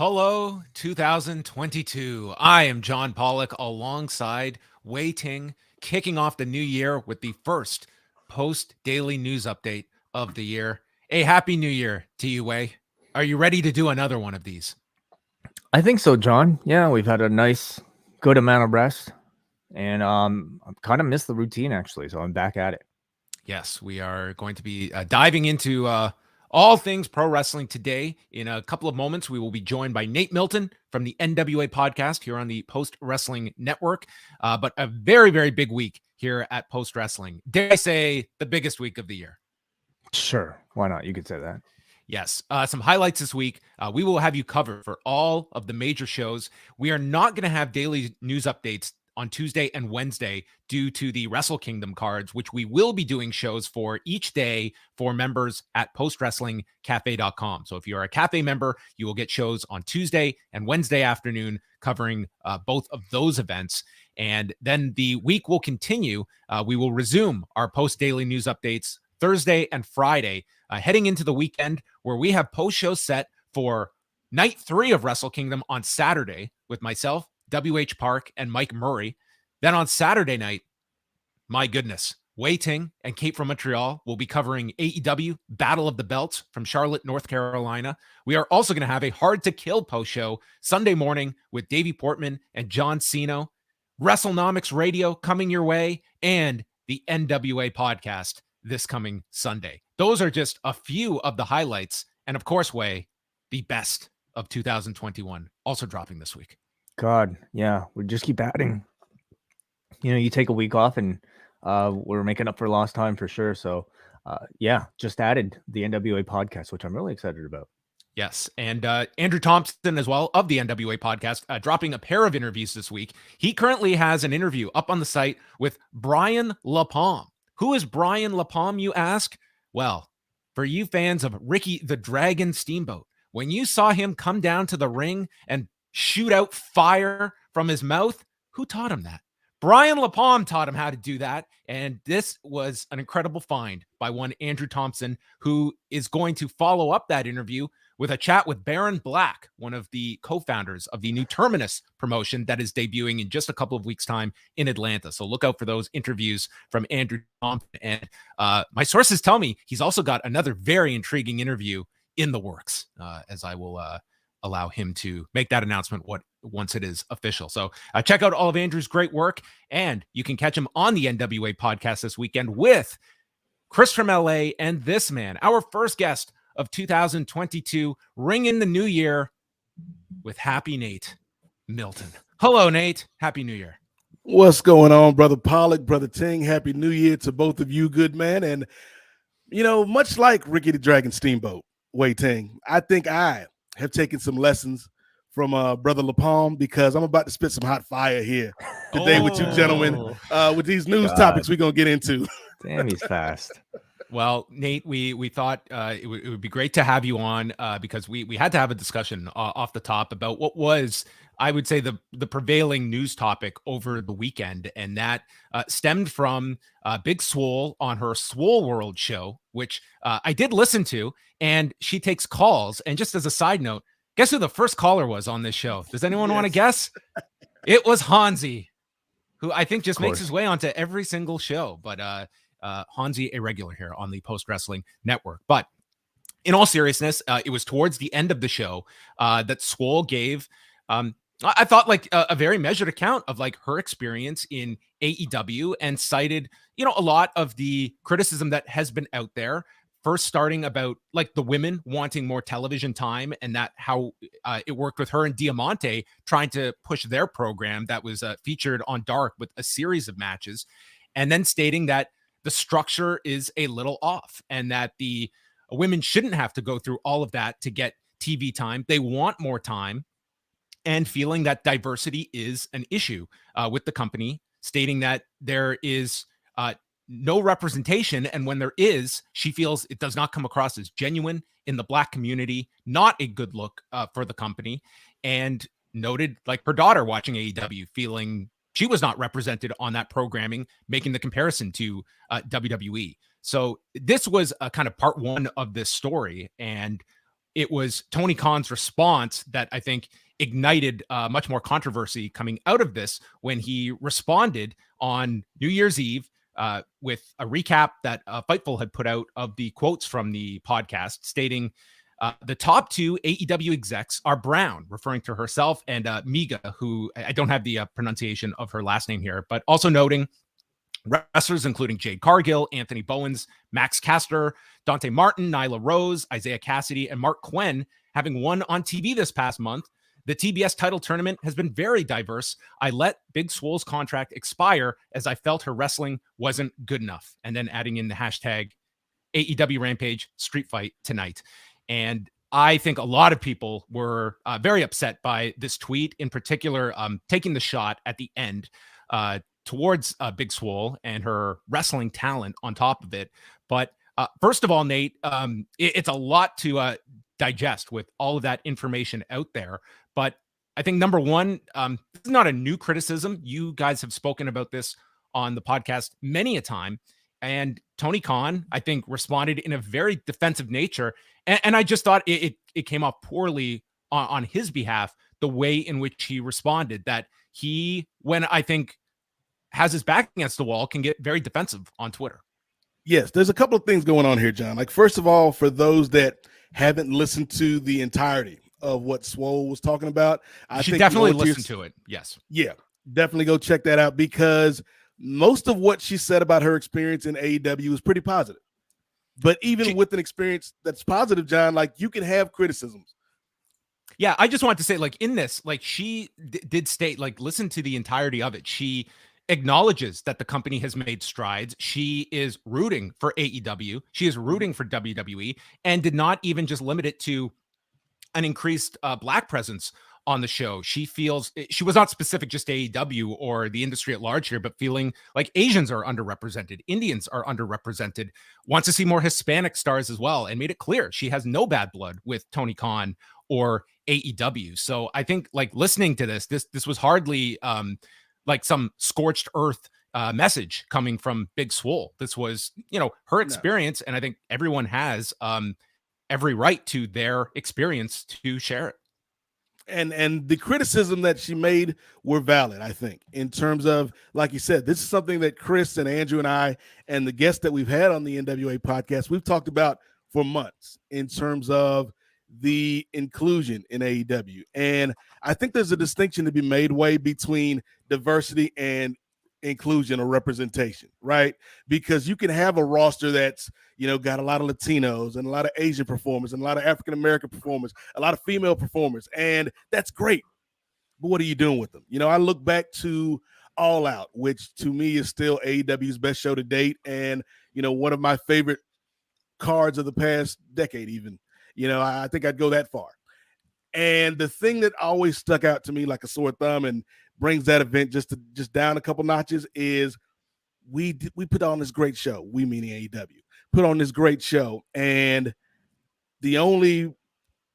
Hello, 2022. I am John Pollock alongside Wai Ting, kicking off the new year with the first post-daily news update of the year. A happy new year to you, Wai. Are you ready to do another one of these? I think so, John. Yeah, we've had a nice, good amount of rest, and I've kind of missed the routine actually, so I'm back at it. Yes, we are going to be diving into all things pro wrestling today. In a couple of moments, we will be joined by Nate Milton from the N.W.A podcast here on the Post Wrestling Network. But a very, very big week here at Post Wrestling. Dare I say the biggest week of the year? Sure, why not? You could say that. Yes. Some highlights this week. We will have you covered for all of the major shows. We are not going to have daily news updates on Tuesday and Wednesday due to the Wrestle Kingdom cards, which we will be doing shows for each day for members at postwrestlingcafe.com. So if you're a cafe member, you will get shows on Tuesday and Wednesday afternoon covering both of those events. And then the week will continue. We will resume our post-daily news updates Thursday and Friday, heading into the weekend where we have post-shows set for night 3 of Wrestle Kingdom on Saturday with myself, W.H. Park, and Mike Murray. Then on Saturday night, my goodness, Wai Ting and Kate from Montreal will be covering AEW Battle of the Belts from Charlotte, North Carolina. We are also going to have a Hard to Kill post-show Sunday morning with Davey Portman and John Cena. WrestleNomics Radio coming your way, and the N.W.A podcast this coming Sunday. Those are just a few of the highlights. And of course, Wai, the best of 2021 also dropping this week. God, yeah, we just keep adding. You know, you take a week off and we're making up for lost time for sure. So yeah, just added the N.W.A podcast, which I'm really excited about. Yes. And Andrew Thompson as well of the N.W.A podcast, dropping a pair of interviews this week. He currently has an interview up on the site with Brian LaPalme. Who is Brian LaPalme, you ask? Well, for you fans of Ricky the Dragon Steamboat, when you saw him come down to the ring and shoot out fire from his mouth, who taught him that? Brian LaPalme taught him how to do that, and this was an incredible find by one Andrew Thompson, who is going to follow up that interview with a chat with Baron Black, one of the co-founders of the new Terminus promotion that is debuting in just a couple of weeks' time in Atlanta. So look out for those interviews from Andrew Thompson. And my sources tell me he's also got another very intriguing interview in the works, as I will allow him to make that announcement once it is official. So check out all of Andrew's great work, and you can catch him on the N.W.A podcast this weekend with Chris from LA and this man, our first guest of 2022, ring in the new year with Happy Nate Milton. Hello, Nate. Happy New Year. What's going on, Brother Pollock, Brother Ting? Happy New Year to both of you, good man. And, you know, much like Ricky the Dragon Steamboat, Wai Ting, I think I have taken some lessons from Brother LaPalme, because I'm about to spit some hot fire here today with you gentlemen with these news topics we're going to get into. Damn, he's fast. Well, Nate, we thought it would be great to have you on because we had to have a discussion off the top about what was, I would say, the prevailing news topic over the weekend. And that stemmed from Big Swole on her Swole World show, which I did listen to, and she takes calls. And just as a side note, guess who the first caller was on this show? Does anyone want to guess? It was Hansi, who I think just makes his way onto every single show. But Hansi, a regular here on the Post Wrestling Network. But in all seriousness, it was towards the end of the show that Swole gave, I thought, like a very measured account of like her experience in AEW, and cited, you know, a lot of the criticism that has been out there. First starting about like the women wanting more television time, and that how it worked with her and Diamante trying to push their program that was featured on Dark with a series of matches, and then stating that the structure is a little off and that the women shouldn't have to go through all of that to get TV time. They want more time, and feeling that diversity is an issue with the company, stating that there is no representation. And when there is, she feels it does not come across as genuine in the Black community, not a good look for the company. And noted like her daughter watching AEW, feeling she was not represented on that programming, making the comparison to WWE. So this was a kind of part one of this story. And it was Tony Khan's response that I think ignited much more controversy coming out of this when he responded on New Year's Eve with a recap that Fightful had put out of the quotes from the podcast stating, the top two AEW execs are brown, referring to herself, and Miga, who I don't have the pronunciation of her last name here, but also noting wrestlers including Jade Cargill, Anthony Bowens, Max Caster, Dante Martin, Nyla Rose, Isaiah Cassidy, and Mark Quinn having won on TV this past month. The TBS title tournament has been very diverse. I let Big Swole's contract expire as I felt her wrestling wasn't good enough. And then adding in the hashtag AEW Rampage Street Fight tonight. And I think a lot of people were very upset by this tweet, in particular, taking the shot at the end towards Big Swole and her wrestling talent on top of it. But first of all, Nate, it's a lot to digest with all of that information out there. But I think number one, this is not a new criticism. You guys have spoken about this on the podcast many a time. And Tony Khan, I think, responded in a very defensive nature. And I just thought it came off poorly on his behalf, the way in which he responded, that he, when I think has his back against the wall, can get very defensive on Twitter. Yes, there's a couple of things going on here, John. Like, first of all, for those that haven't listened to the entirety of what Swole was talking about, I should think definitely listen to it. Yes. Yeah, definitely go check that out, because most of what she said about her experience in AEW is pretty positive. But even with an experience that's positive, John, like, you can have criticisms. Yeah, I just wanted to say, like, in this, like, she did state, like, listen to the entirety of it. She acknowledges that the company has made strides. She is rooting for AEW. She is rooting for WWE, and did not even just limit it to an increased Black presence on the show. She feels, she was not specific just to AEW or the industry at large here, but feeling like Asians are underrepresented, Indians are underrepresented, wants to see more Hispanic stars as well, and made it clear she has no bad blood with Tony Khan or AEW. So I think, like, listening to this was hardly like some scorched earth message coming from Big Swole. This was, her experience, and I think everyone has every right to their experience to share it. And the criticism that she made were valid, I think, in terms of, like you said, this is something that Chris and Andrew and I and the guests that we've had on the N.W.A. podcast, we've talked about for months in terms of the inclusion in AEW. And I think there's a distinction to be made between diversity and inclusion or representation, right? Because you can have a roster that's, got a lot of Latinos and a lot of Asian performers and a lot of African-American performers, a lot of female performers, and that's great. But what are you doing with them? I look back to All Out, which to me is still AEW's best show to date, and, one of my favorite cards of the past decade even. I think I'd go that far. And the thing that always stuck out to me like a sore thumb and brings that event just down a couple notches is we put on this great show. We, meaning AEW, put on this great show, and the only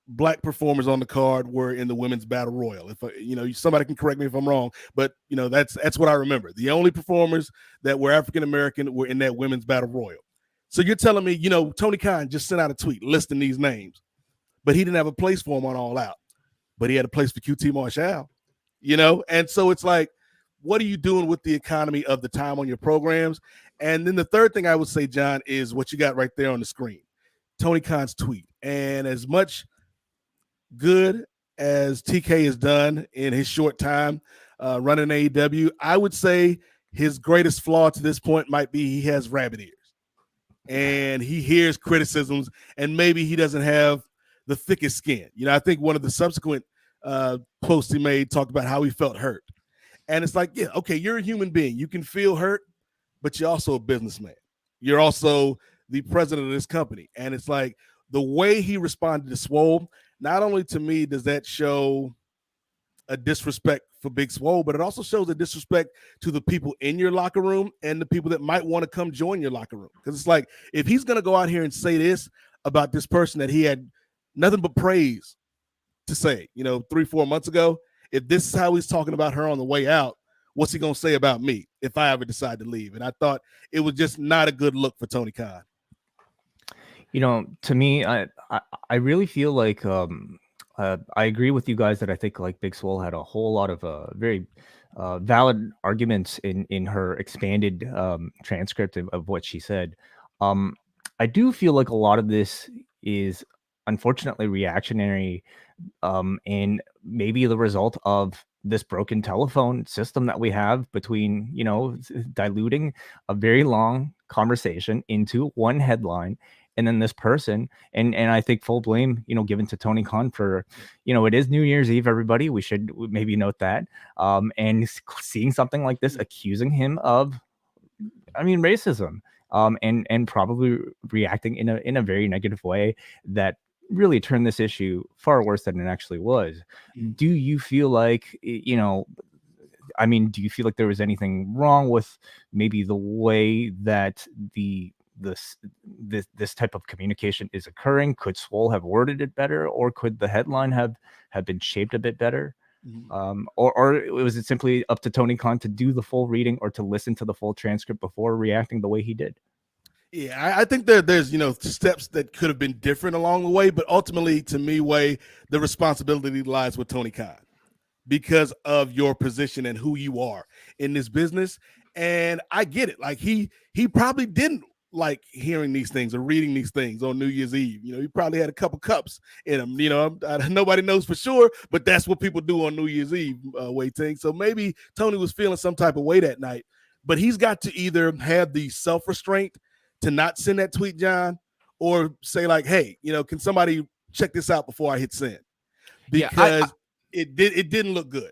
Black performers on the card were in the women's battle royal. If somebody can correct me if I'm wrong, but that's what I remember. The only performers that were African American were in that women's battle royal. So you're telling me, Tony Khan just sent out a tweet listing these names, but he didn't have a place for them on All Out, but he had a place for QT Marshall. And so it's like, what are you doing with the economy of the time on your programs? And then the third thing I would say, John, is what you got right there on the screen, Tony Khan's tweet. And as much good as TK has done in his short time running AEW, I would say his greatest flaw to this point might be he has rabbit ears. And he hears criticisms, and maybe he doesn't have the thickest skin. I think one of the subsequent posts he made talked about how he felt hurt. And it's like, yeah, okay, you're a human being. You can feel hurt, but you're also a businessman. You're also the president of this company. And it's like the way he responded to Swole, not only to me does that show a disrespect for Big Swole, but it also shows a disrespect to the people in your locker room and the people that might want to come join your locker room. Because it's like, if he's going to go out here and say this about this person that he had nothing but praise to say, 3-4 months ago, if this is how he's talking about her on the way out, what's he going to say about me if I ever decide to leave? And I thought it was just not a good look for Tony Khan. You know, to me, I really feel like I agree with you guys that I think like Big Swole had a whole lot of very valid arguments in her expanded transcript of what she said. Um, I do feel like a lot of this is unfortunately reactionary, and maybe the result of this broken telephone system that we have between, diluting a very long conversation into one headline, and then this person, and I think full blame, given to Tony Khan for, it is New Year's Eve, everybody. We should maybe note that. And seeing something like this, accusing him of, racism, and probably reacting in a very negative way that really turned this issue far worse than it actually was. Do you feel like, do you feel like there was anything wrong with maybe the way that this type of communication is occurring? Could Swole have worded it better, or could the headline have been shaped a bit better? Or was it simply up to Tony Khan to do the full reading or to listen to the full transcript before reacting the way he did? Yeah, I think there's steps that could have been different along the way, but ultimately, to me, the responsibility lies with Tony Khan because of your position and who you are in this business. And I get it. Like he probably didn't like hearing these things or reading these things on New Year's Eve. He probably had a couple cups in him. Nobody knows for sure, but that's what people do on New Year's Eve, Wai Ting. So maybe Tony was feeling some type of way that night, but he's got to either have the self-restraint to not send that tweet, John, or say like, hey, can somebody check this out before I hit send? Because it didn't look good.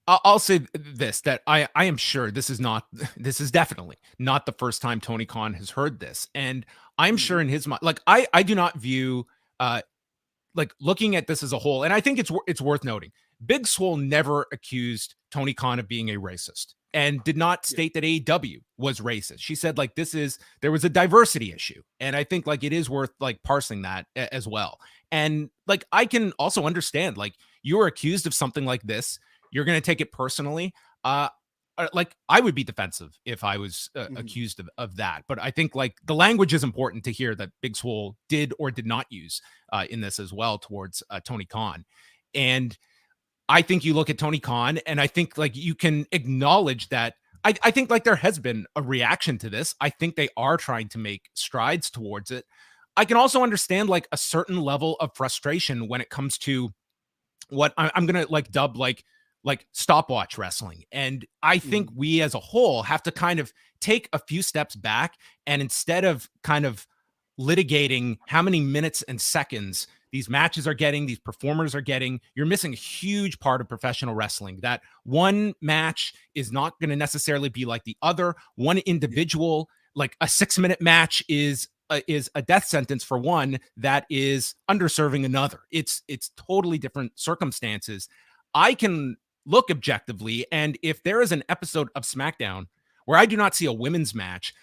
I'll say this, that I am sure this is definitely not the first time Tony Khan has heard this. And I'm sure in his mind, like I do not view like looking at this as a whole. And I think it's worth noting, Big Swole never accused Tony Khan of being a racist and did not state that AEW was racist. She said like there was a diversity issue. And I think like it is worth like parsing that as well. And like I can also understand, like, you are accused of something like this, you're going to take it personally. Like I would be defensive if I was accused of that. But I think like the language is important to hear that Big Swole did or did not use in this as well towards Tony Khan. And I think you look at Tony Khan and I think like you can acknowledge that I think like there has been a reaction to this. I think they are trying to make strides towards it. I can also understand like a certain level of frustration when it comes to what I'm going to like dub like stopwatch wrestling. And I think we as a whole have to kind of take a few steps back, and instead of kind of litigating how many minutes and seconds these matches are getting, these performers are getting, you're missing a huge part of professional wrestling. That one match is not going to necessarily be like the other. One individual, like a 6-minute match is a death sentence for one that is underserving another. It's totally different circumstances. I can look objectively, and if there is an episode of SmackDown where I do not see a women's match,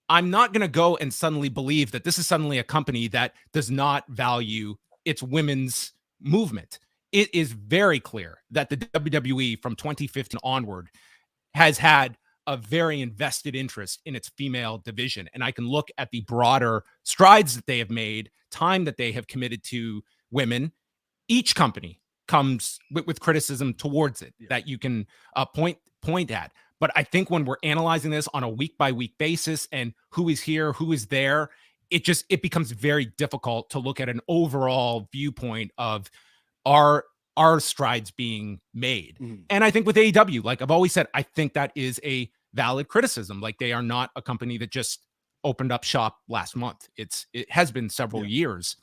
I'm not going to go and suddenly believe that this is suddenly a company that does not value its women's movement. It is very clear that the WWE from 2015 onward has had a very invested interest in its female division. And I can look at the broader strides that they have made, time that they have committed to women. Each company comes with criticism towards it that you can point at. But I think when we're analyzing this on a week by week basis and who is here, who is there, it becomes very difficult to look at an overall viewpoint of our strides being made. And I think with AEW, like I've always said, I think that is a valid criticism. Like they are not a company that just opened up shop last month. It has been several years.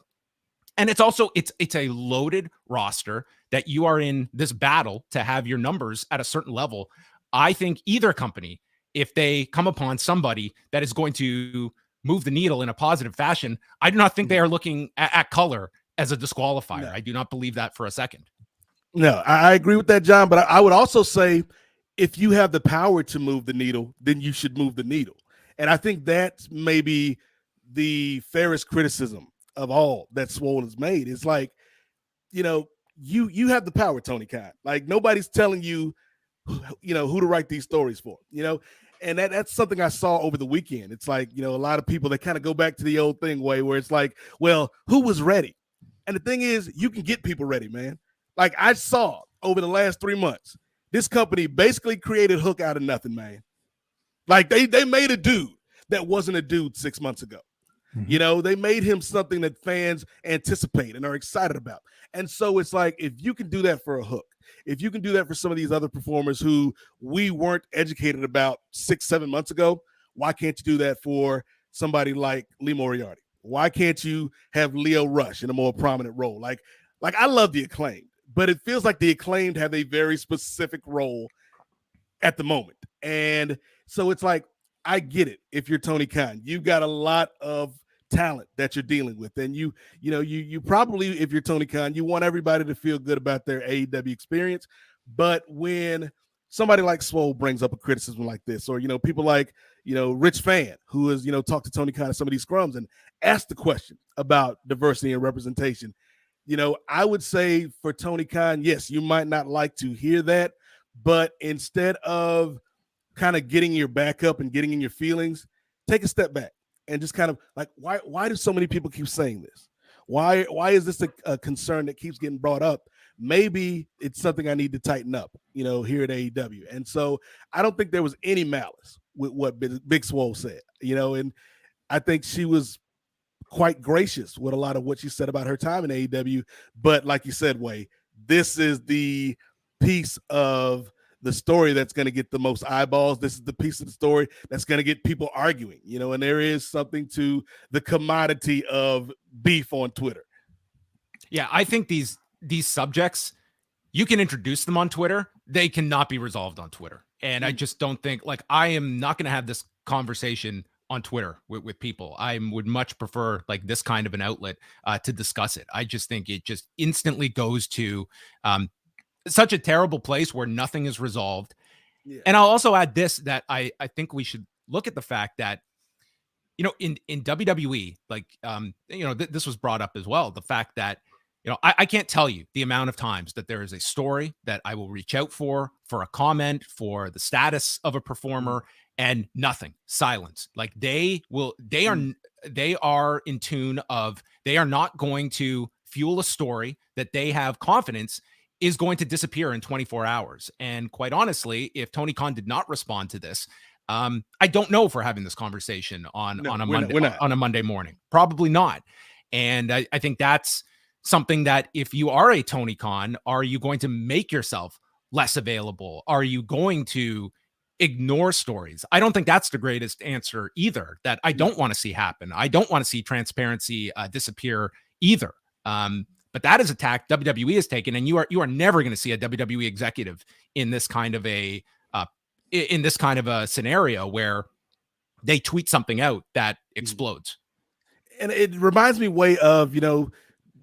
And it's also, it's a loaded roster that you are in this battle to have your numbers at a certain level. I think either company, if they come upon somebody that is going to move the needle in a positive fashion, I do not think they are looking at color as a disqualifier. No. I do not believe that for a second. No, I agree with that, John. But I would also say if you have the power to move the needle, then you should move the needle. And I think that's maybe the fairest criticism of all that Swole has made. It's like, you have the power, Tony Khan. Like nobody's telling you, who to write these stories for, And that's something I saw over the weekend. It's like, a lot of people, they kind of go back to the old thing where it's like, well, who was ready? And the thing is, you can get people ready, man. Like I saw over the last 3 months, this company basically created Hook out of nothing, man. Like they made a dude that wasn't a dude 6 months ago. Mhm. They made him something that fans anticipate and are excited about. And so it's like, if you can do that for a Hook, if you can do that for some of these other performers who we weren't educated about 6-7 months ago, why can't you do that for somebody like Lee Moriarty? Why can't you have Leo Rush in a more prominent role? Like I love the Acclaimed, but it feels like the Acclaimed have a very specific role at the moment. And so it's like, I get it. If you're Tony Khan, you've got a lot of talent that you're dealing with. And you probably, if you're Tony Khan, you want everybody to feel good about their AEW experience. But when somebody like Swole brings up a criticism like this, or, people like, Rich Fan, who has, talked to Tony Khan at some of these scrums and asked the question about diversity and representation, I would say for Tony Khan, yes, you might not like to hear that, but instead of kind of getting your back up and getting in your feelings, take a step back and just kind of like, why do so many people keep saying this? Why is this a concern that keeps getting brought up? Maybe it's something I need to tighten up, here at AEW. And so I don't think there was any malice with what Big Swole said, and I think she was quite gracious with a lot of what she said about her time in AEW. But like you said, Wai, this is the piece of the story that's going to get the most eyeballs. This is the piece of the story that's going to get people arguing, and there is something to the commodity of beef on Twitter. Yeah, I think these subjects, you can introduce them on Twitter. They cannot be resolved on Twitter. And I just don't think, like, I am not going to have this conversation on Twitter with people. I would much prefer like this kind of an outlet to discuss it. I just think it just instantly goes to such a terrible place where nothing is resolved. Yeah. And I'll also add this, that I think we should look at the fact that, in WWE, like, this was brought up as well. The fact that, I can't tell you the amount of times that there is a story that I will reach out for a comment, for the status of a performer, and nothing, silence. Like they are in tune of, they are not going to fuel a story that they have confidence is going to disappear in 24 hours. And quite honestly, if Tony Khan did not respond to this, I don't know if we're having this conversation on a Monday morning. Probably not. And I think that's something that, if you are a Tony Khan, are you going to make yourself less available? Are you going to ignore stories? I don't think that's the greatest answer either, that I don't want to see happen. I don't want to see transparency disappear either. But that is a tack WWE has taken, and you are never going to see a WWE executive in this kind of a scenario where they tweet something out that explodes. And it reminds me way of,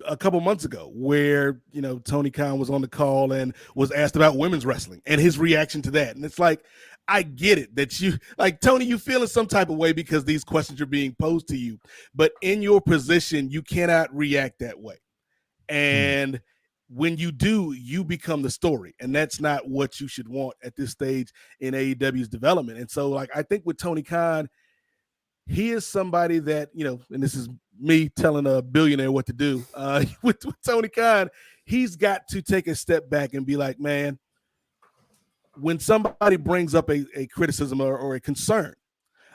a couple months ago where, Tony Khan was on the call and was asked about women's wrestling and his reaction to that. And it's like, I get it that you, like, Tony, you feel in some type of way because these questions are being posed to you, but in your position, you cannot react that way. And when you do, you become the story, and that's not what you should want at this stage in AEW's development. And so, like, I think with Tony Khan, he is somebody that, and this is me telling a billionaire what to do. With Tony Khan, he's got to take a step back and be like, man, when somebody brings up a criticism or a concern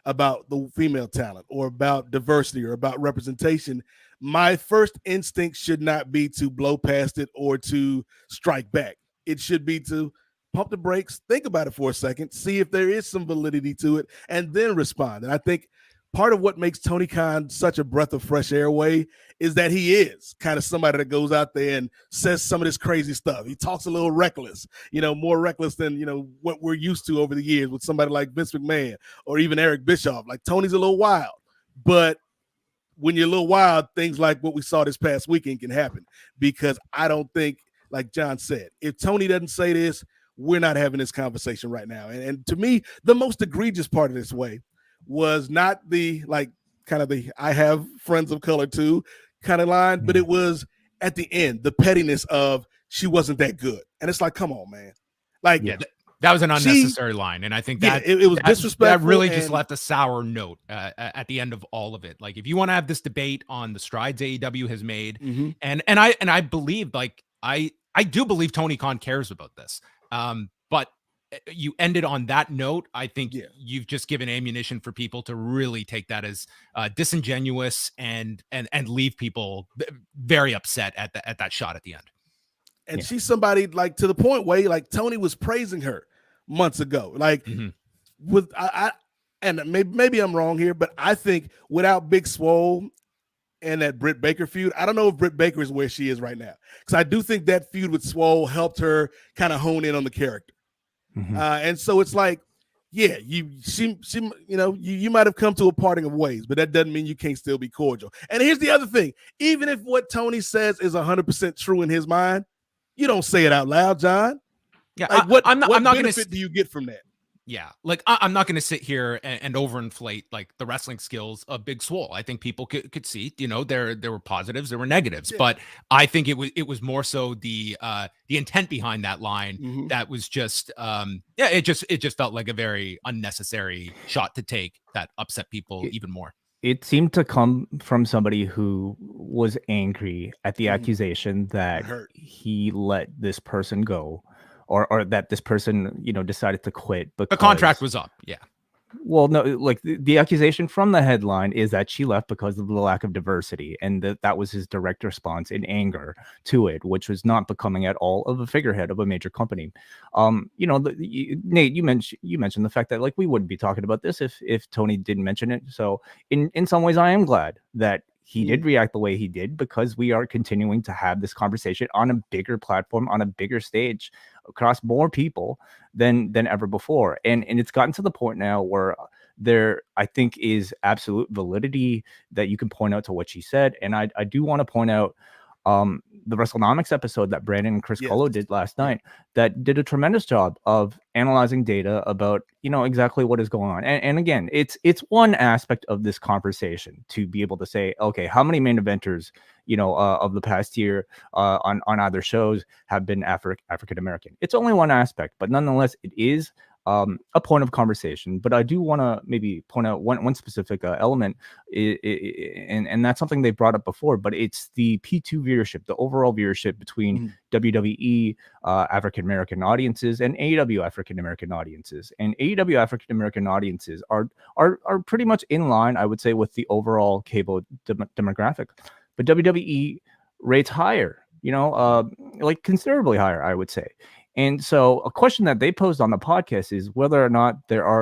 about the female talent or about diversity or about representation, my first instinct should not be to blow past it or to strike back. It should be to pump the brakes, think about it for a second, see if there is some validity to it, and then respond. And I think part of what makes Tony Khan such a breath of fresh air way is that he is kind of somebody that goes out there and says some of this crazy stuff. He talks a little reckless, more reckless than, what we're used to over the years with somebody like Vince McMahon or even Eric Bischoff. Like, Tony's a little wild, but when you're a little wild, things like what we saw this past weekend can happen, because I don't think, like John said, if Tony doesn't say this, we're not having this conversation right now. And to me, the most egregious part of this way was not the, like, kind of the I have friends of color too kind of line, but it was at the end, the pettiness of she wasn't that good. And it's like, come on, man. Like, That was an unnecessary line, and I think that it was disrespectful. That really just left a sour note at the end of all of it. Like, if you want to have this debate on the strides AEW has made, and I believe, like, I do believe Tony Khan cares about this, but you ended on that note. I think you've just given ammunition for people to really take that as disingenuous and leave people very upset at that shot at the end. And she's somebody, like, to the point where, like, Tony was praising her months ago. Like, with and maybe I'm wrong here, but I think without Big Swole and that Britt Baker feud, I don't know if Britt Baker is where she is right now, because I do think that feud with Swole helped her kind of hone in on the character. And so it's like, yeah, you might have come to a parting of ways, but that doesn't mean you can't still be cordial. And here's the other thing: even if what Tony says is 100% true in his mind, you don't say it out loud, John. Yeah, like, what benefit gonna, do you get from that? Yeah, like, I'm not going to sit here and overinflate, like, the wrestling skills of Big Swole. I think people could see, there were positives, there were negatives, but I think it was more so the intent behind that line that was just it just felt like a very unnecessary shot to take that upset people even more. It seemed to come from somebody who was angry at the accusation that he let this person go, or that this person, decided to quit. But the contract was up. Yeah. Well, no, like the accusation from the headline is that she left because of the lack of diversity, and that was his direct response in anger to it, which was not becoming at all of a figurehead of a major company. Nate, you mentioned the fact that, like, we wouldn't be talking about this if Tony didn't mention it. So in some ways, I am glad that he did react the way he did, because we are continuing to have this conversation on a bigger platform, on a bigger stage, across more people than ever before. And it's gotten to the point now where there, I think, is absolute validity that you can point out to what she said. And I do want to point out the WrestleNomics episode that Brandon and Chris Colo did last night, that did a tremendous job of analyzing data about, exactly what is going on. And again, it's one aspect of this conversation to be able to say, okay, how many main eventers, of the past year on either shows have been African American. It's only one aspect, but nonetheless, it is a point of conversation. But I do want to maybe point out one specific element, and that's something they brought up before, but it's the P2 viewership, the overall viewership between WWE African American audiences and AEW African American audiences. And AEW African American audiences are pretty much in line, I would say, with the overall cable demographic. But WWE rates higher, like considerably higher, I would say. And so a question that they posed on the podcast is whether or not there's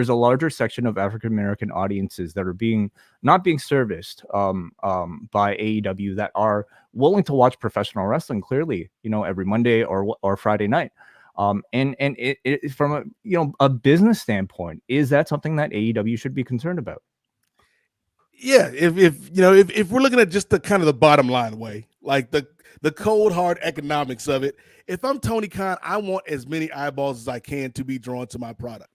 a larger section of African American audiences that are not being serviced by AEW, that are willing to watch professional wrestling clearly, every Monday or Friday night. And it from a business standpoint, is that something that AEW should be concerned about? Yeah, if we're looking at just the kind of the bottom line way, like the cold hard economics of it, if I'm Tony Khan, I want as many eyeballs as I can to be drawn to my product.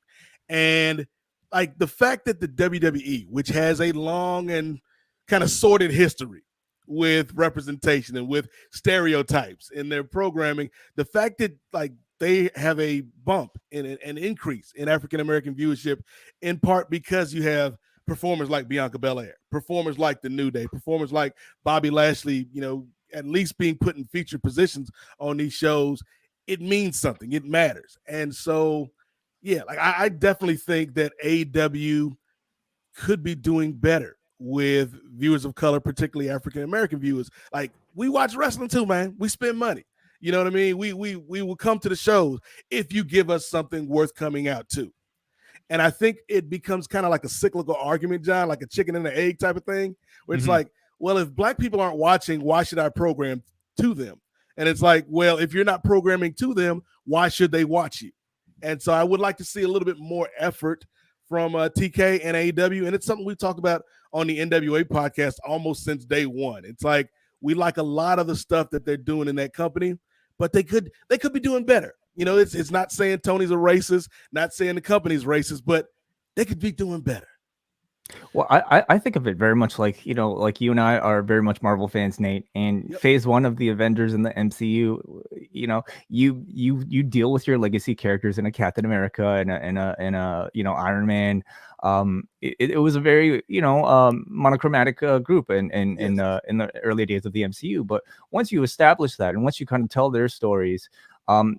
And like the fact that the WWE, which has a long and kind of sordid history with representation and with stereotypes in their programming, the fact that, like, they have a bump in an increase in African American viewership, in part because you have performers like Bianca Belair, performers like the New Day, performers like Bobby Lashley, at least being put in featured positions on these shows, it means something. It matters. And so, yeah, like I definitely think that AEW could be doing better with viewers of color, particularly African American viewers. Like, we watch wrestling too, man. We spend money. You know what I mean? We will come to the shows if you give us something worth coming out to. And I think it becomes kind of like a cyclical argument, John, like a chicken and an egg type of thing, where it's like, well, if black people aren't watching, why should I program to them? And it's like, well, if you're not programming to them, why should they watch you? And so I would like to see a little bit more effort from TK and AEW. And it's something we talked about on the N.W.A. podcast almost since day one. It's like, we like a lot of the stuff that they're doing in that company, but they could be doing better. It's not saying Tony's a racist, not saying the company's racist, but they could be doing better. Well, I think of it very much like, like you and I are very much Marvel fans, Nate, and phase one of the Avengers in the MCU, you know, you deal with your legacy characters in a Captain America and a you know, Iron Man. It was a very, you know, monochromatic group in the early days of the MCU. But once you establish that, and once you kind of tell their stories,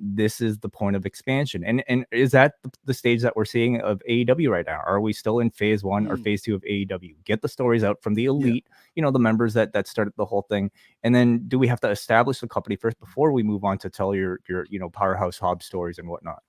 this is the point of expansion. And is that the stage that we're seeing of AEW right now? Are we still in phase 1 or phase 2 of AEW? Get the stories out from the elite, you know, the members that started the whole thing. And then do we have to establish the company first before we move on to tell your you know, powerhouse Hobbs stories and whatnot?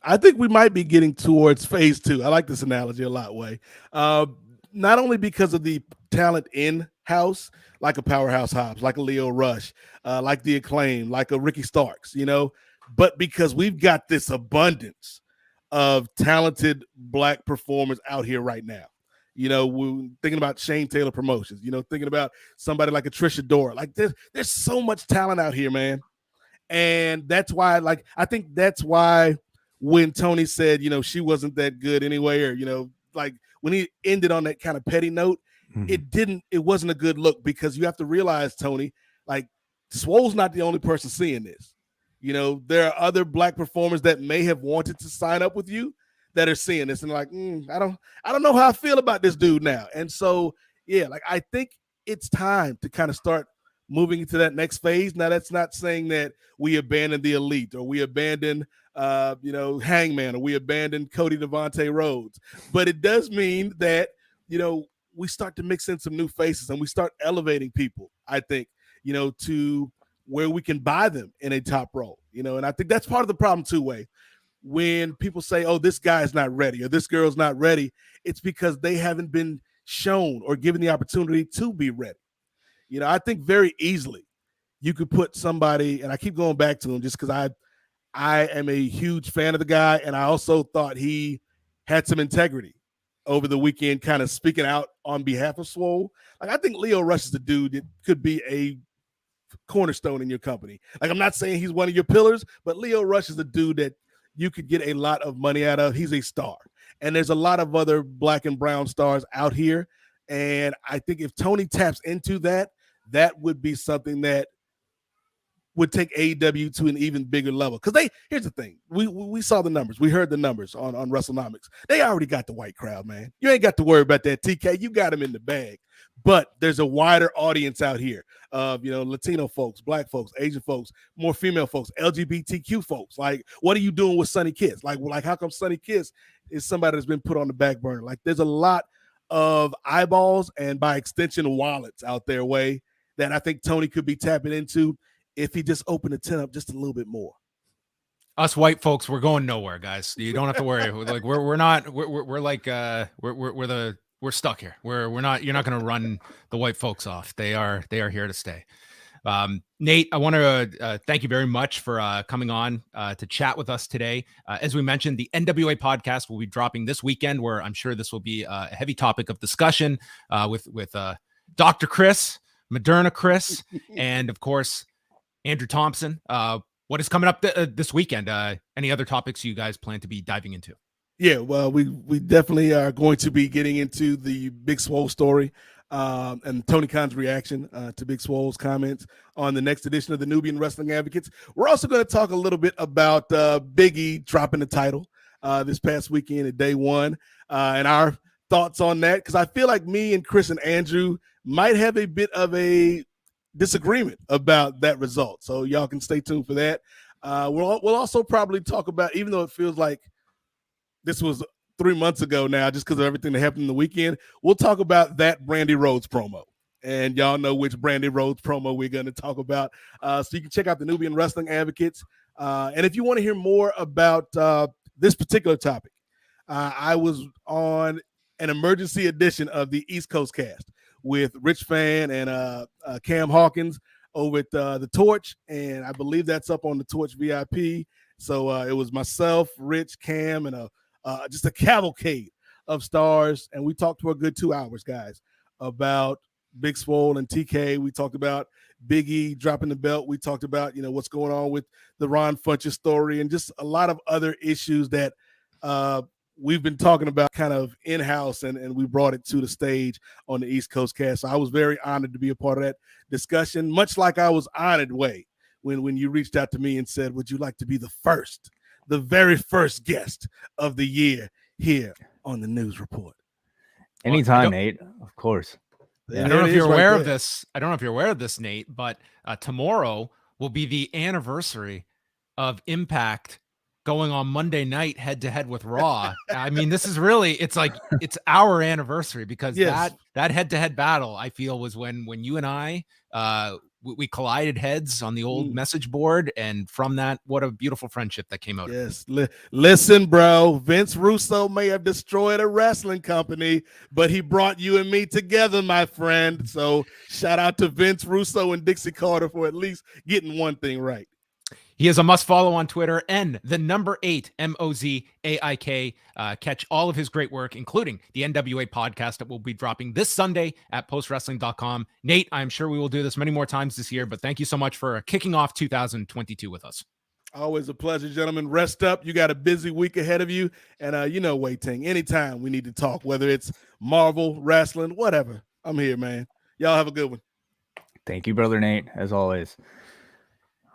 I think we might be getting towards phase 2. I like this analogy a lot, Way. Not only because of the talent in-house, like a Powerhouse Hobbs, like a Leo Rush, like the Acclaim, like a Ricky Starks, you know, but because we've got this abundance of talented Black performers out here right now. You know, we're thinking about Shane Taylor Promotions, you know, thinking about somebody like a Trisha Dora. Like there's so much talent out here, man. And that's why, like, I think that's why when Tony said, you know, she wasn't that good anyway, or, you know, like when he ended on that kind of petty note, it wasn't a good look, because you have to realize, Tony, like, Swole's not the only person seeing this. You know, there are other Black performers that may have wanted to sign up with you that are seeing this and like, I don't know how I feel about this dude now. And so, yeah, like, I think it's time to kind of start moving into that next phase. Now, that's not saying that we abandon the elite, or we abandon, you know, Hangman, or we abandon Cody Devontae Rhodes. But it does mean that, you know, we start to mix in some new faces and we start elevating people, I think, you know, to where we can buy them in a top role, you know. And I think that's part of the problem too, Way. When people say, oh, this guy is not ready or this girl's not ready, it's because they haven't been shown or given the opportunity to be ready. You know, I think very easily you could put somebody, and I keep going back to him just because I am a huge fan of the guy, and I also thought he had some integrity over the weekend, kind of speaking out on behalf of Swole. Like, I think Leo Rush is the dude that could be a cornerstone in your company. Like, I'm not saying he's one of your pillars, but Leo Rush is the dude that you could get a lot of money out of. He's a star. And there's a lot of other Black and brown stars out here. And I think if Tony taps into that, that would be something that would take AEW to an even bigger level. Because here's the thing. We saw the numbers. We heard the numbers on WrestleNomics. They already got the white crowd, man. You ain't got to worry about that, TK. You got them in the bag. But there's a wider audience out here of, you know, Latino folks, Black folks, Asian folks, more female folks, LGBTQ folks. Like, what are you doing with Sonny Kiss? Like how come Sonny Kiss is somebody that's been put on the back burner? Like, there's a lot of eyeballs and, by extension, wallets out there, Way, that I think Tony could be tapping into if he just opened the tent up just a little bit more. Us white folks, we're going nowhere, guys. You don't have to worry. Like, we're stuck here. You're not going to run the white folks off. They are here to stay. Nate, I want to thank you very much for coming on to chat with us today. As we mentioned, the N.W.A. podcast will be dropping this weekend, where I'm sure this will be a heavy topic of discussion with Dr. Chris, Moderna Chris, and of course, Andrew Thompson. What is coming up this weekend? Any other topics you guys plan to be diving into? Yeah, well, we definitely are going to be getting into the Big Swole story and Tony Khan's reaction to Big Swole's comments on the next edition of the Nubian Wrestling Advocates. We're also going to talk a little bit about Big E dropping the title this past weekend at Day One and our thoughts on that, because I feel like me and Chris and Andrew might have a bit of a disagreement about that result. So y'all can stay tuned for that. We'll also probably talk about, even though it feels like this was 3 months ago now, just because of everything that happened in the weekend, we'll talk about that Brandy Rhodes promo. And y'all know which Brandy Rhodes promo we're going to talk about. So you can check out the Nubian Wrestling Advocates. And if you want to hear more about this particular topic, I was on an emergency edition of the East Coast Cast with Rich Fan and Cam Hawkins over at the Torch. And I believe that's up on the Torch VIP. So it was myself, Rich, Cam, and just a cavalcade of stars. And we talked for a good 2 hours, guys, about Big Swole and TK. We talked about Big E dropping the belt. We talked about, you know, what's going on with the Ron Funches story and just a lot of other issues that we've been talking about kind of in-house, and we brought it to the stage on the East Coast Cast. So I was very honored to be a part of that discussion, much like I was honored, Way, when you reached out to me and said, would you like to be the very first guest of the year here on the News Report? Anytime, Nate, of course. I don't know if you're aware of this. I don't know if you're aware of this, Nate, but tomorrow will be the anniversary of Impact going on Monday night head to head with Raw. I mean, this is really, it's our anniversary, because that head to head battle, I feel, was when you and I, we collided heads on the old message board, and from that, what a beautiful friendship that came out. Yes. Listen, bro, Vince Russo may have destroyed a wrestling company, but he brought you and me together, my friend. So shout out to Vince Russo and Dixie Carter for at least getting one thing right. He is a must follow on Twitter, and the number 8 MOZAIK. Catch all of his great work, including the N.W.A. podcast that will be dropping this Sunday at postwrestling.com. Nate, I'm sure we will do this many more times this year, but thank you so much for kicking off 2022 with us. Always a pleasure, gentlemen. Rest up. You got a busy week ahead of you. And you know, Wai Ting, anytime we need to talk, whether it's Marvel, wrestling, whatever, I'm here, man. Y'all have a good one. Thank you, Brother Nate, as always.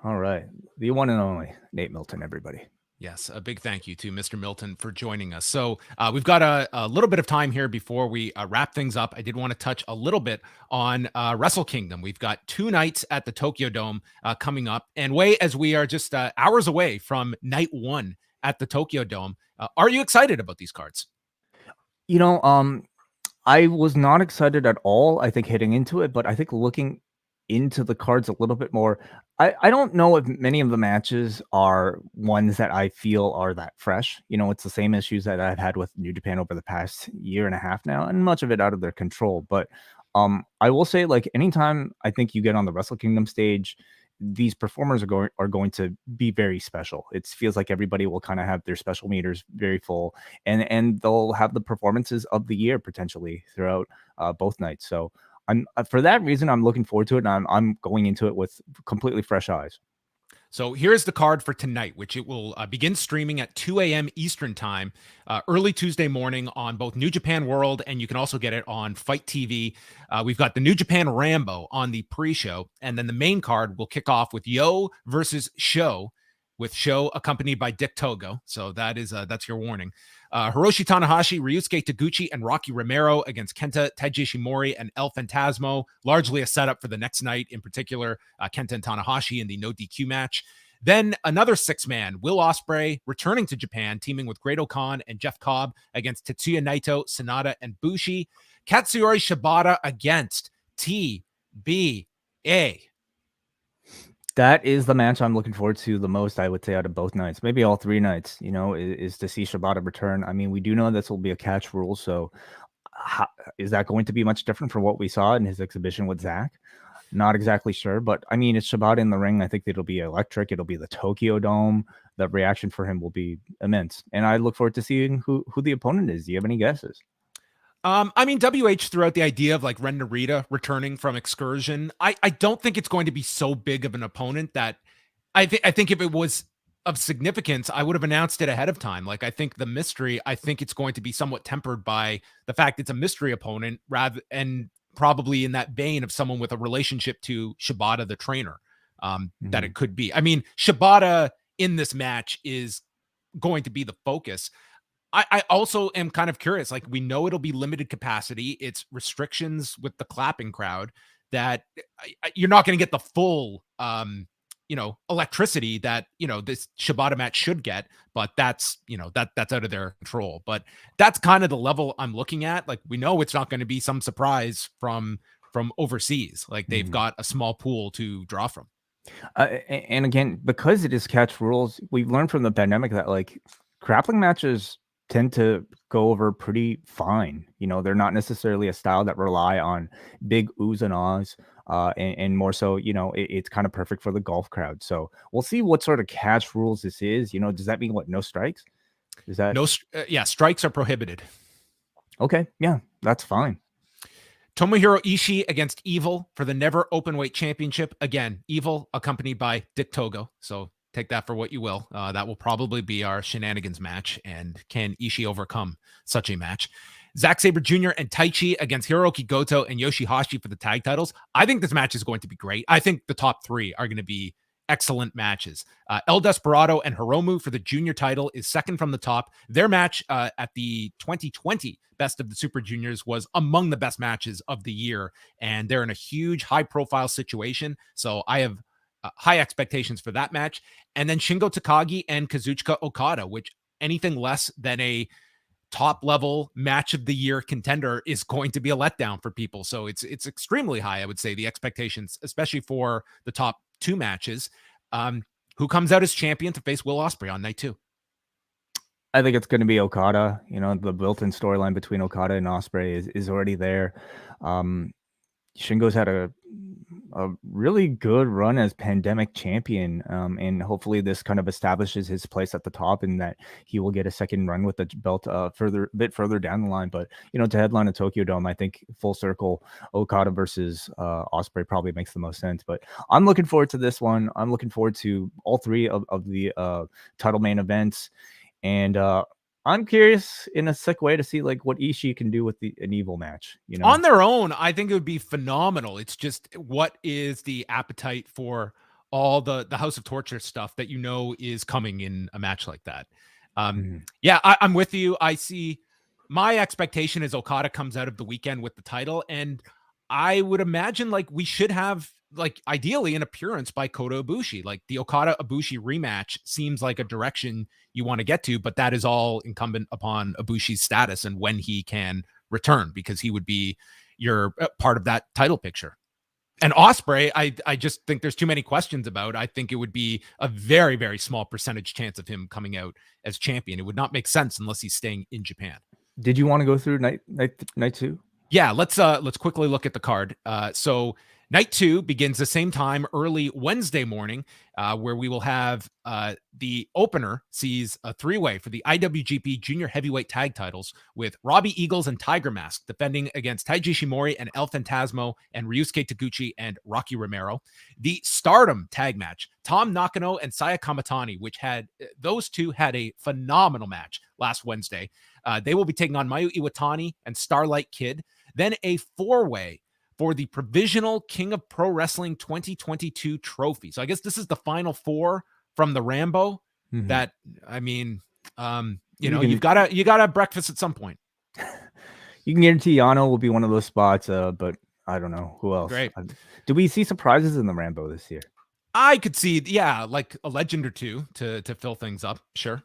All right. The one and only Nate Milton, everybody. Yes, a big thank you to Mr. Milton for joining us. So we've got a little bit of time here before we wrap things up. I did want to touch a little bit on Wrestle Kingdom. We've got 2 nights at the Tokyo Dome coming up. And as we are just hours away from night 1 at the Tokyo Dome, are you excited about these cards? You know, I was not excited at all, I think, heading into it, but I think looking into the cards a little bit more, I don't know if many of the matches are ones that I feel are that fresh. You know, it's the same issues that I've had with New Japan over the past year and a half now, and much of it out of their control. But I will say, like, anytime I think you get on the Wrestle Kingdom stage, these performers are going to be very special. It feels like everybody will kind of have their special meters very full, and they'll have the performances of the year potentially throughout both nights. So for that reason, I'm looking forward to it, and I'm going into it with completely fresh eyes. So here's the card for tonight, which it will begin streaming at 2 a.m. Eastern time, early Tuesday morning on both New Japan World, and you can also get it on Fight TV. We've got the New Japan Rambo on the pre-show, and then the main card will kick off with Yo versus Sho, with Sho accompanied by Dick Togo. So that's your warning. Hiroshi Tanahashi, Ryusuke Taguchi, and Rocky Romero against Kenta, Taiji Ishimori, and El Phantasmo. Largely a setup for the next night, in particular, Kenta and Tanahashi in the no DQ match. Then another 6-man, Will Ospreay, returning to Japan, teaming with Great Khan and Jeff Cobb against Tetsuya Naito, Sanada, and Bushi. Katsuyori Shibata against TBA. That is the match I'm looking forward to the most, I would say, out of both nights. Maybe all 3 nights, you know, is to see Shibata return. I mean, we do know this will be a catch rule, so is that going to be much different from what we saw in his exhibition with Zach? Not exactly sure, but I mean, it's Shibata in the ring. I think it'll be electric. It'll be the Tokyo Dome. The reaction for him will be immense. And I look forward to seeing who the opponent is. Do you have any guesses? I mean, WH threw out the idea of like Ren Narita returning from Excursion. I don't think it's going to be so big of an opponent that I think if it was of significance, I would have announced it ahead of time. Like, I think the mystery, I think it's going to be somewhat tempered by the fact it's a mystery opponent and probably in that vein of someone with a relationship to Shibata, the trainer, that it could be. I mean, Shibata in this match is going to be the focus. I also am kind of curious. Like, we know it'll be limited capacity. It's restrictions with the clapping crowd that you're not going to get the full, electricity that, this Shibata match should get, but that's out of their control. But that's kind of the level I'm looking at. Like, we know it's not going to be some surprise from overseas. Like, they've got a small pool to draw from. And again, because it is catch rules, we've learned from the pandemic that like grappling matches tend to go over pretty fine. You know, they're not necessarily a style that rely on big oohs and ahs, and more so, it's kind of perfect for the golf crowd. So we'll see what sort of catch rules this is. You know, does that mean what? No strikes? Is that strikes are prohibited. Okay, yeah, that's fine. Tomohiro Ishii against Evil for the Never Openweight Championship. Again, Evil accompanied by Dick Togo. So take that for what you will. That will probably be our shenanigans match. And can Ishii overcome such a match? Zack Sabre Jr. and Taichi against Hiroki Goto and Yoshihashi for the tag titles. I think this match is going to be great. I think the top 3 are going to be excellent matches. El Desperado and Hiromu for the junior title is second from the top. Their match at the 2020 Best of the Super Juniors was among the best matches of the year, and they're in a huge high-profile situation. So I have high expectations for that match. And then Shingo Takagi and Kazuchika Okada, which anything less than a top level match of the year contender is going to be a letdown for people. So it's extremely high, I would say, the expectations, especially for the top two matches. Who comes out as champion to face Will Ospreay on night 2? I think it's going to be Okada. You know, the built-in storyline between Okada and Ospreay is already there. Shingo's had a really good run as pandemic champion, and hopefully this kind of establishes his place at the top, and that he will get a second run with the belt a bit further down the line. But you know, to headline a Tokyo Dome, I think full circle Okada versus Ospreay probably makes the most sense. But I'm looking forward to this one. I'm looking forward to all three of the title main events, and I'm curious in a sick way to see like what Ishii can do with an evil match. You know, on their own, I think it would be phenomenal. It's just, what is the appetite for all the House of Torture stuff that you know is coming in a match like that? Yeah, I'm with you. I see. My expectation is Okada comes out of the weekend with the title, and I would imagine like we should have like ideally an appearance by Kota Ibushi. Like the Okada Ibushi rematch seems like a direction you want to get to, but that is all incumbent upon Ibushi's status and when he can return, because he would be your part of that title picture. And Ospreay, I just think there's too many questions about. I think it would be a very, very small percentage chance of him coming out as champion. It would not make sense unless he's staying in Japan. Did you want to go through night 2? Yeah, let's quickly look at the card. So night 2 begins the same time, early Wednesday morning, where we will have the opener sees a 3-way for the IWGP Junior Heavyweight Tag Titles with Robbie Eagles and Tiger Mask defending against Taiji Shimori and El Phantasmo and Ryusuke Taguchi and Rocky Romero. The Stardom tag match, Tom Nakano and Saya Kamatani, which those two had a phenomenal match last Wednesday. They will be taking on Mayu Iwatani and Starlight Kid. Then a 4-way for the Provisional King of Pro Wrestling 2022 trophy. So I guess this is the final 4 from the Rambo. That, I mean, you got to have breakfast at some point. You can guarantee Yano will be one of those spots, but I don't know who else. Great. Do we see surprises in the Rambo this year? I could see, yeah, like a legend or two to fill things up. Sure.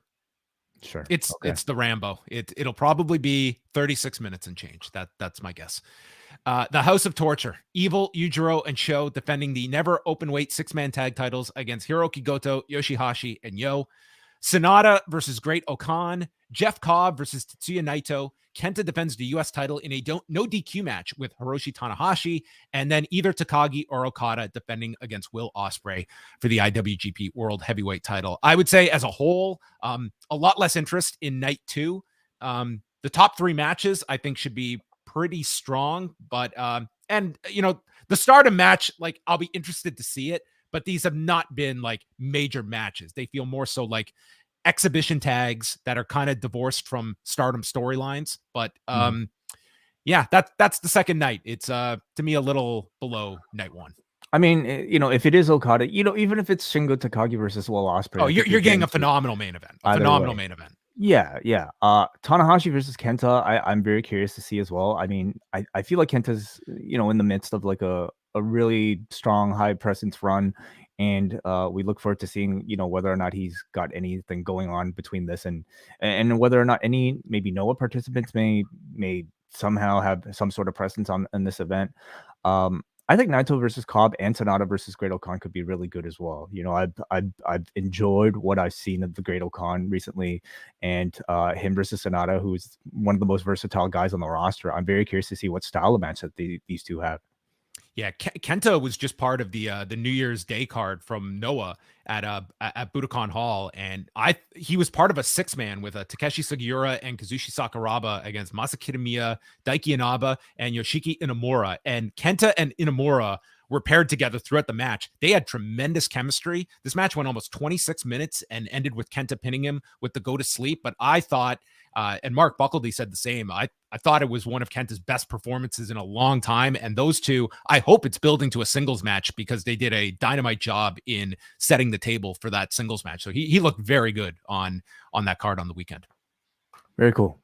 It's the Rambo. It'll probably be 36 minutes and change. That's my guess. The House of Torture, Evil, Yujiro, and Sho defending the never open weight 6-man tag titles against Hiroki Goto, Yoshihashi, and Yo. Sonata versus Great Okan. Jeff Cobb versus Tetsuya Naito. Kenta defends the U.S. title in a no DQ match with Hiroshi Tanahashi, and then either Takagi or Okada defending against Will Ospreay for the IWGP World Heavyweight title. I would say as a whole, a lot less interest in night 2. The top 3 matches I think should be pretty strong, but and you know, the Stardom match, like I'll be interested to see it, but these have not been like major matches. They feel more so like exhibition tags that are kind of divorced from Stardom storylines. But yeah, that's the second night. It's to me a little below night 1. I mean, you know, if it is Okada, you know, even if it's Shingo Takagi versus Will Ospreay. Oh, you're getting a phenomenal main event. A phenomenal main event. Yeah. Tanahashi versus Kenta, I'm very curious to see as well. I mean, I feel like Kenta's, you know, in the midst of like a really strong high presence run, and we look forward to seeing, you know, whether or not he's got anything going on between this and whether or not any maybe Noah participants may somehow have some sort of presence in this event. I think Naito versus Cobb and Sonata versus Great Okan could be really good as well. You know, I've enjoyed what I've seen of the Great Okan recently, and him versus Sonata, who's one of the most versatile guys on the roster. I'm very curious to see what style of match that these two have. Yeah, Kenta was just part of the New Year's Day card from Noah at Budokan Hall, and he was part of a 6-man with Takeshi Sugiura and Kazushi Sakuraba against Masa Kitamiya, Daiki Inaba, and Yoshiki Inamura. And Kenta and Inamura were paired together throughout the match. They had tremendous chemistry. This match went almost 26 minutes and ended with Kenta pinning him with the go to sleep. But I thought, and Mark Buckledy said the same, I thought it was one of Kenta's best performances in a long time. And those two, I hope it's building to a singles match because they did a dynamite job in setting the table for that singles match. So he looked very good on that card on the weekend. Very cool.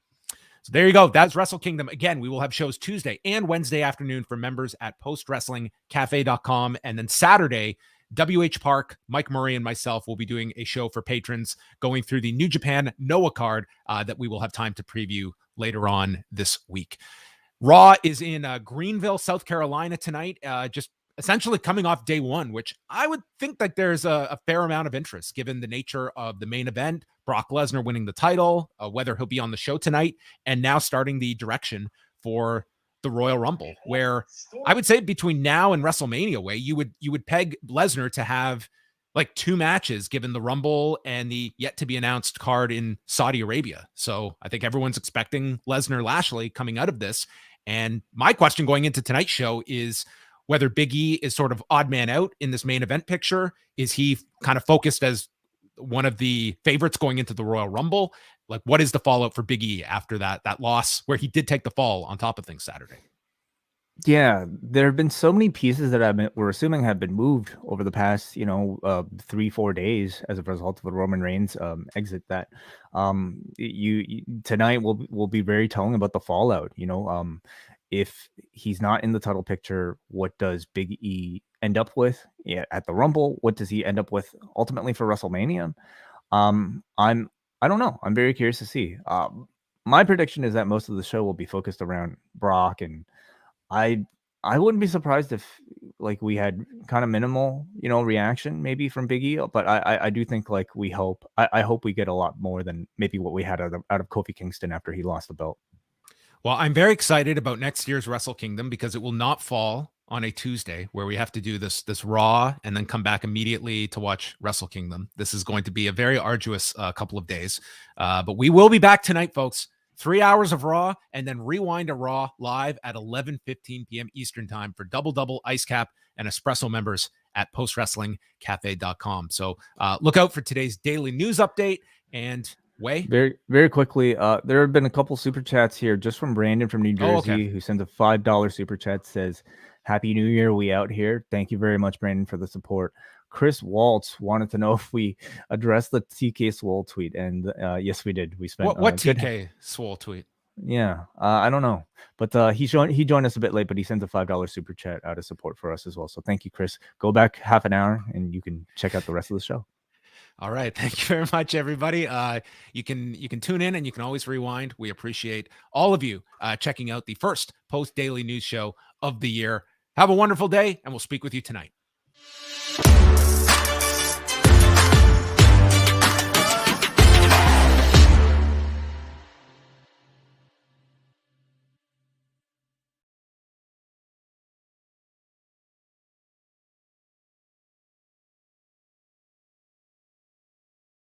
So there you go. That's Wrestle Kingdom. Again, we will have shows Tuesday and Wednesday afternoon for members at postwrestlingcafe.com. And then Saturday, WH Park, Mike Murray and myself will be doing a show for patrons going through the New Japan N.W.A card that we will have time to preview later on this week. Raw is in Greenville, South Carolina tonight, just essentially coming off day one, which I would think that there's a fair amount of interest given the nature of the main event, Brock Lesnar winning the title, whether he'll be on the show tonight, and now starting the direction for the Royal Rumble, where I would say between now and WrestleMania, Wai, you would peg Lesnar to have like 2 matches given the Rumble and the yet to be announced card in Saudi Arabia. So I think everyone's expecting Lesnar Lashley coming out of this. And my question going into tonight's show is whether Big E is sort of odd man out in this main event picture. Is he kind of focused as one of the favorites going into the Royal Rumble? Like, what is the fallout for Big E after that loss where he did take the fall on top of things Saturday? Yeah, there have been so many pieces that we're assuming have been moved over the past, 3-4 days as a result of the Roman Reigns exit. That tonight will be very telling about the fallout. If he's not in the title picture, what does Big E end up with at the Rumble? What does he end up with ultimately for WrestleMania? I don't know. I'm very curious to see. My prediction is that most of the show will be focused around Brock, and I wouldn't be surprised if we had kind of minimal, reaction maybe from Big E, but I do think I hope we get a lot more than maybe what we had out of Kofi Kingston after he lost the belt. Well, I'm very excited about next year's Wrestle Kingdom because it will not fall on a Tuesday where we have to do this Raw and then come back immediately to watch Wrestle Kingdom. This is going to be a very arduous couple of days, but we will be back tonight, folks. 3 hours of Raw and then rewind a Raw live at 11:15 p.m. Eastern time for double Ice Cap and Espresso members at postwrestlingcafe.com. So look out for today's daily news update. And Wai? Very, very quickly, there have been a couple super chats here just from Brandon from New Jersey, who sends a $5 super chat, says, "Happy New Year, we out here." Thank you very much, Brandon, for the support. Chris Waltz wanted to know if we addressed the TK Swole tweet, and yes, we did. We spent what TK Swole tweet? Yeah, I don't know, but he joined us a bit late, but he sends a $5 super chat out of support for us as well. So thank you, Chris. Go back half an hour, and you can check out the rest of the show. All right. Thank you very much, everybody. You can tune in and you can always rewind. We appreciate all of you checking out the first post daily news show of the year. Have a wonderful day, and we'll speak with you tonight.